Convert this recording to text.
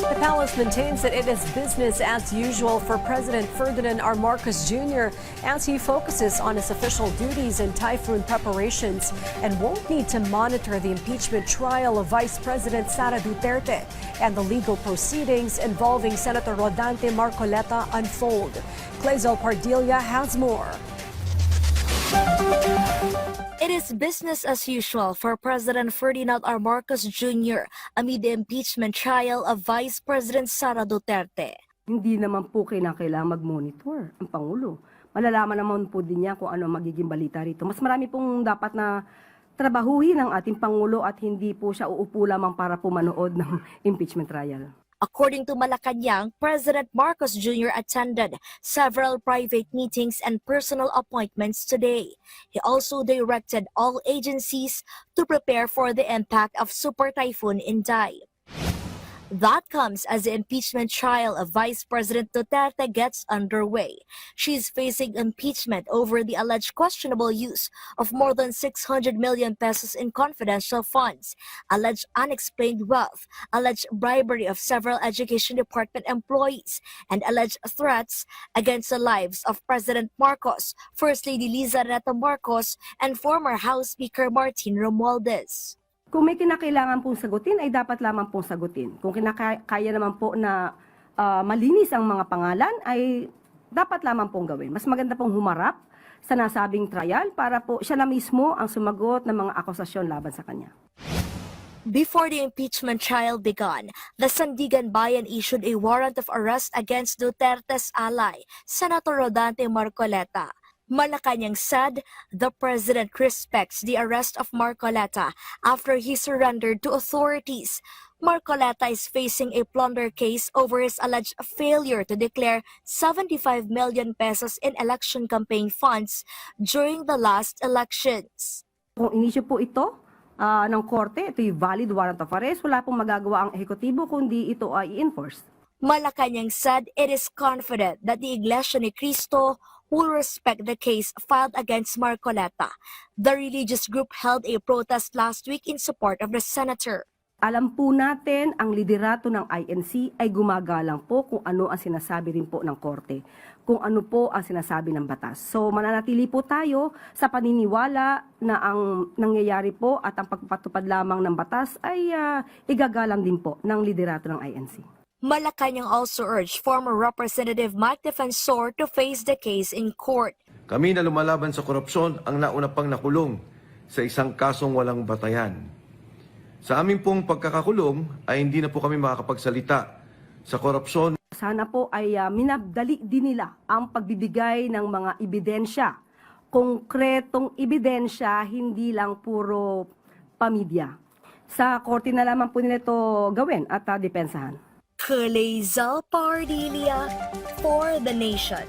The palace maintains that it is business as usual for President Ferdinand R. Marcos Jr. as he focuses on his official duties and typhoon preparations and won't need to monitor the impeachment trial of Vice President Sara Duterte and the legal proceedings involving Senator Rodante Marcoleta unfold. Clazel Pardilla has more. It is business as usual for President Ferdinand R. Marcos Jr. amid the impeachment trial of Vice President Sara Duterte. Hindi naman po kailangan mag-monitor ang Pangulo. Malalaman naman po din niya kung ano magiging balita rito. Mas marami pong dapat na trabahuhin ng ating Pangulo at hindi po siya uupo lamang para po manood ng impeachment trial. According to Malacanang, President Marcos Jr. attended several private meetings and personal appointments today. He also directed all agencies to prepare for the impact of Super Typhoon Inday. That comes as the impeachment trial of Vice President Duterte gets underway. She is facing impeachment over the alleged questionable use of more than 600 million pesos in confidential funds, alleged unexplained wealth, alleged bribery of several education department employees, and alleged threats against the lives of President Marcos, First Lady Liza Neto Marcos, and former House Speaker Martin Romualdez. Kung may kinakailangan pong sagutin, ay dapat lamang pong sagutin. Kung kaya naman po na malinis ang mga pangalan, ay dapat lamang pong gawin. Mas maganda pong humarap sa nasabing trial para po siya na mismo ang sumagot ng mga akusasyon laban sa kanya. Before the impeachment trial began, the Sandigan Bayan issued a warrant of arrest against Duterte's ally, Senator Rodante Marcoleta. Malacanang said the president respects the arrest of Marcoleta after he surrendered to authorities. Marcoleta is facing a plunder case over his alleged failure to declare 75 million pesos in election campaign funds during the last elections. Kung inisyu po ito ng korte, ito'y valid warrant of arrest, wala pong magagawa ang ehekutibo kundi ito ay i-enforce. Malacanang said it is confident that the Iglesia ni Cristo will respect the case filed against Marcoleta. The religious group held a protest last week in support of the senator. Alam po natin ang liderato ng INC ay gumagalang po kung ano ang sinasabi rin po ng korte, kung ano po ang sinasabi ng batas. So mananatili po tayo sa paniniwala na ang nangyayari po at ang pagpapatupad lamang ng batas ay igagalang din po ng liderato ng INC. Malacanang also urged former Representative Mike Defensor to face the case in court. Kami na lumalaban sa korupsyon ang nauna pang nakulong sa isang kasong walang batayan. Sa aming pong pagkakakulong ay hindi na po kami makakapagsalita sa korupsyon. Sana po ay minabdali din nila ang pagbibigay ng mga ebidensya, konkretong ebidensya, hindi lang puro pamilya. Sa korte na lamang po nila ito gawin at depensahan. Clazel Pardilla for the Nation.